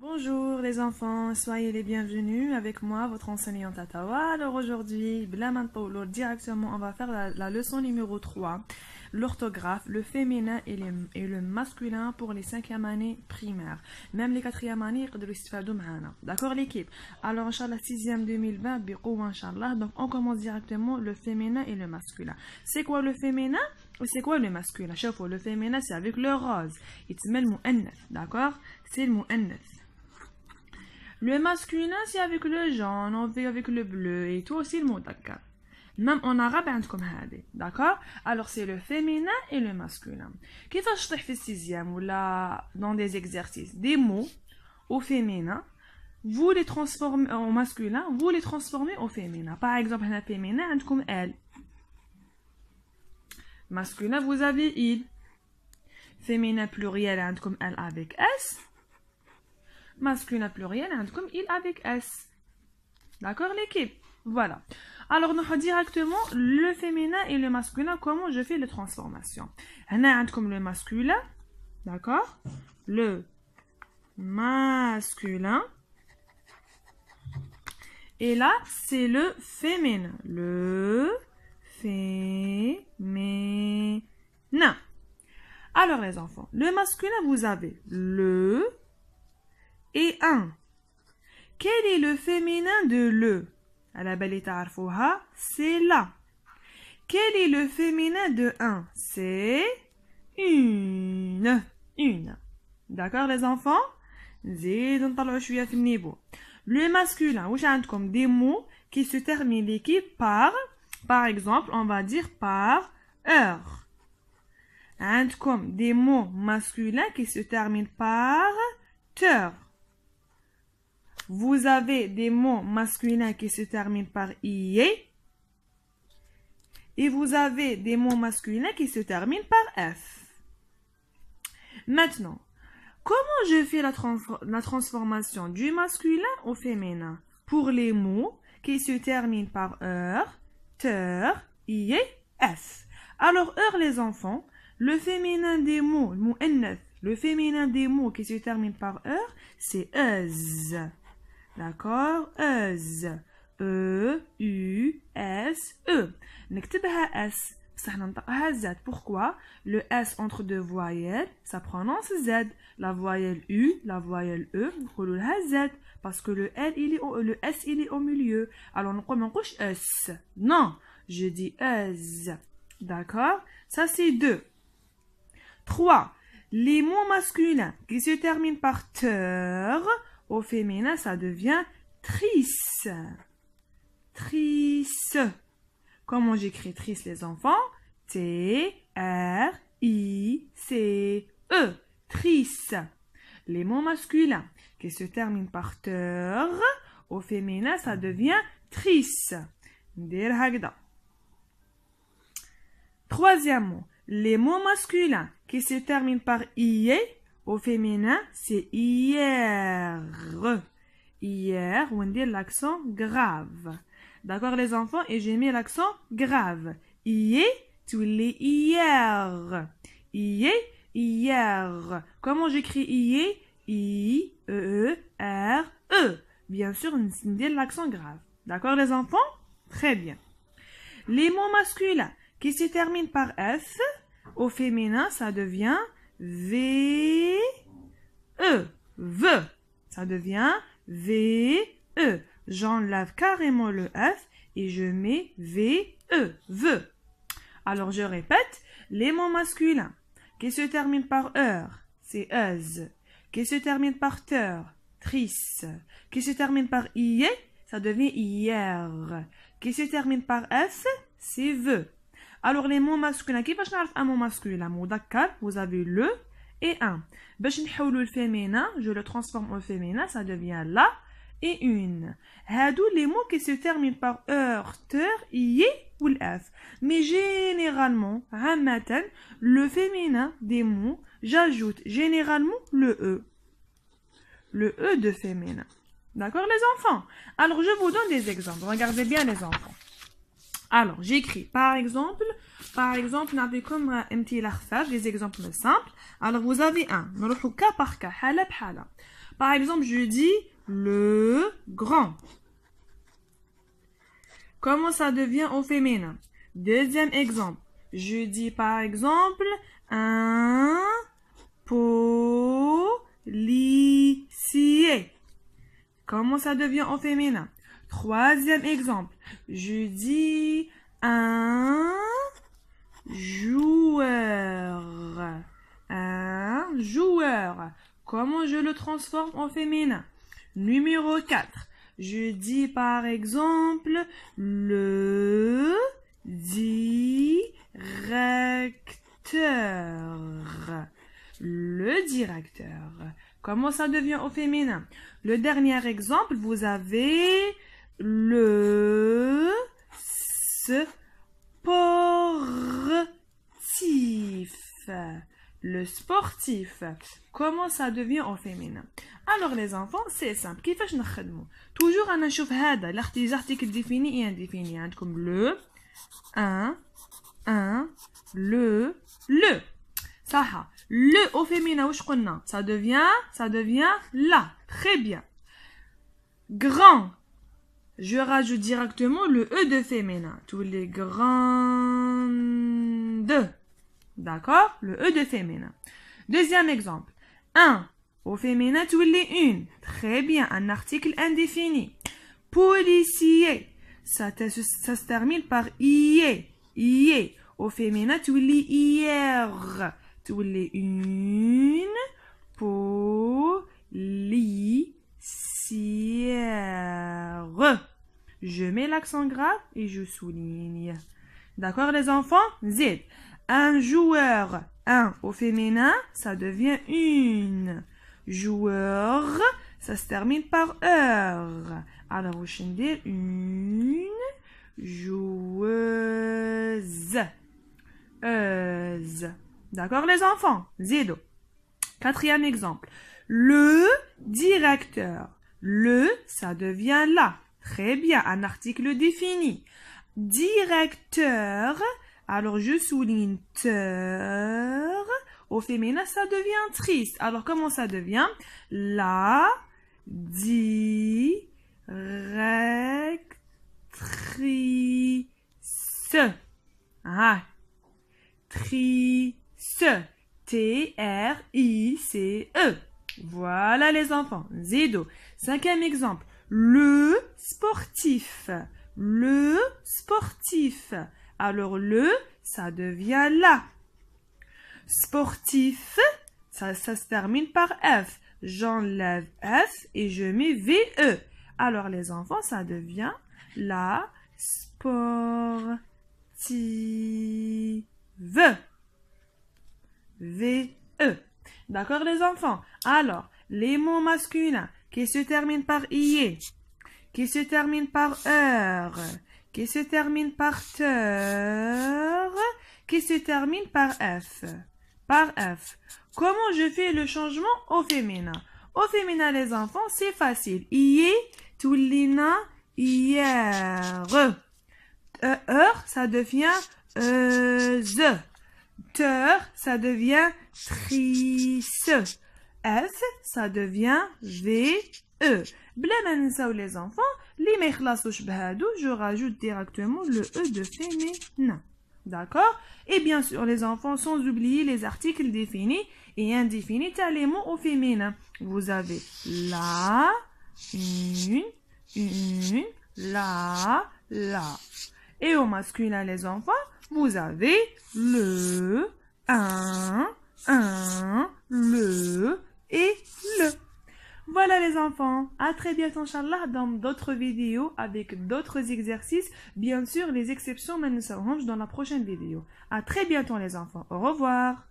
Bonjour les enfants, soyez les bienvenus avec moi, votre enseignante Atawa. Alors aujourd'hui, directement, on va faire la leçon numéro 3, l'orthographe, le féminin et le masculin pour les 5e années primaires. Même les 4e années, d'accord l'équipe? Alors Inch'Allah, 6e 2020, Inch'Allah. Donc on commence directement le féminin et le masculin. C'est quoi le féminin? C'est quoi le masculin? Chauffe, le féminin c'est avec le rose. Il s'appelle le mu'annath, d'accord? C'est le mu'annath. Le masculin, c'est avec le jaune, on fait avec le bleu et tout aussi le mudakkar. Même en arabe, d'accord? Alors, c'est le féminin et le masculin. Qu'est-ce que je fais 6e ou là, dans des exercices? Des mots au féminin, vous les transformez au masculin, vous les transformez au féminin. Par exemple, le féminin, comme elle. Masculin, vous avez il. Féminin pluriel, comme elle avec S. Masculin pluriel, comme il avec S. D'accord l'équipe? Voilà. Alors, nous directement le féminin et le masculin, comment je fais les transformations. On a comme le masculin, d'accord? Le masculin. Et là, c'est le féminin. Le féminin. Alors, les enfants, le masculin, vous avez le et un. Quel est le féminin de le? C'est la. Quel est le féminin de un? C'est une. Une. D'accord les enfants? Le masculin, vous avez comme des mots qui se terminent l'équipe par exemple, on va dire par heure. Comme des mots masculins qui se terminent par teur. Vous avez des mots masculins qui se terminent par IE. Et vous avez des mots masculins qui se terminent par F. Maintenant, comment je fais la transformation du masculin au féminin pour les mots qui se terminent par heure, teur, IE, F? Alors, heure les enfants, le féminin des mots, le mot N9, le féminin des mots qui se terminent par heure, c'est euse. D'accord? Euse. E, U, S, E. نكتبها S. بصح ننطقها Z. Pourquoi? Le S entre deux voyelles, ça prononce Z. La voyelle U, la voyelle E, نقولوا لها Z. Parce que le S, il est au milieu. Alors, on ne couche S. Non, je dis euse. D'accord? Ça, c'est 2. 3. Les mots masculins qui se terminent par teur, au féminin, ça devient trice. Trice. Comment j'écris trice, les enfants? T-R-I-C-E. Trice. Les mots masculins qui se terminent par teur, au féminin, ça devient trice. Troisième mot. Les mots masculins qui se terminent par IE, au féminin, c'est hier. Hier, on dit l'accent grave. D'accord, les enfants? Et j'ai mis l'accent grave. Hier, tu l'es hier. Hier, hier. Comment j'écris hier? I-E-R-E. Bien sûr, on dit l'accent grave. D'accord, les enfants? Très bien. Les mots masculins qui se terminent par F, au féminin, ça devient V, E, V. Ça devient V, E. J'enlève carrément le F et je mets V, E, V. Alors, je répète, les mots masculins qui se terminent par heure, c'est euse. Qui se terminent par teur, trice. Qui se terminent par IE, ça devient hier. Qui se termine par F, c'est V. Alors, les mots masculins, qui va chercher un mot masculin? Mudakkar, vous avez le et un. باش نحولو le féminin, je le transforme au féminin, ça devient la et une. هادو les mots qui se terminent par heure, teur, IE ou le F. Mais généralement, عامة, le féminin des mots, j'ajoute généralement le E. Le E de féminin. D'accord les enfants? Alors, je vous donne des exemples. Regardez bien les enfants. Alors, j'écris, par exemple, نعطيكم des exemples simples. Alors, vous avez un. نروحو cas par cas, حالة بحالة. Par exemple, je dis le grand. Comment ça devient au féminin? Deuxième exemple. Je dis par exemple un policier. Comment ça devient au féminin? Troisième exemple. Je dis un joueur. Un joueur. Comment je le transforme en féminin? Numéro 4. Je dis par exemple le directeur. Le directeur. Comment ça devient au féminin? Le dernier exemple, vous avez le sportif. Le sportif. Comment ça devient au féminin? Alors les enfants, c'est simple. كيفاش نخدمو؟ Toujours أنا نشوف هذا l'article défini et indéfini. عندكم le, un, le. صح. Le au féminin واش قلنا؟ Ça devient la. Très bien. Grand. Je rajoute directement le E de féminin. Tous les grandes. D'accord? Le E de féminin. Deuxième exemple. Un. Au féminin, tu les une. Très bien. Un article indéfini. Policier. Ça se termine par IE. IE. Au féminin, tu les hier. Tu les une. Policière. Je mets l'accent grave et je souligne. D'accord les enfants? Z. Un joueur. Un au féminin, ça devient une. Joueur, ça se termine par heure. Alors, je vais dire une joueuse. D'accord les enfants? Zido. Quatrième exemple. Le directeur. Le, ça devient la. Très bien, un article défini. Directeur, alors je souligne teur. Au féminin, ça devient triste. Alors, comment ça devient? La directrice. Ah. Trice. T-R-I-C-E. Voilà les enfants. Zido. Cinquième exemple. Le sportif. Le sportif. Alors, le, ça devient la. Sportif, ça se termine par F. J'enlève F et je mets V-E. Alors, les enfants, ça devient la sportive. V-E. D'accord, les enfants? Alors, les mots masculins qui se terminent par IE, qui se terminent par heure, qui se terminent par teur, qui se terminent par F. Par F. Comment je fais le changement au féminin? Au féminin, les enfants, c'est facile. IE, tulina, hier. Heure, ça devient ze. Teur, ça devient trice. F, ça devient V-E. بلا ما ننساو les enfants, اللي ما يخلصوش بهادو, je rajoute directement le E de féminin. D'accord? Et bien sûr, les enfants, sans oublier les articles définis et indéfinis, t'as les mots au féminin. Vous avez la, une, la. Et au masculin, les enfants, vous avez le, un, le et le. Voilà les enfants, à très bientôt Inch'Allah dans d'autres vidéos avec d'autres exercices. Bien sûr, les exceptions, mais nous serons dans la prochaine vidéo. À très bientôt les enfants, au revoir.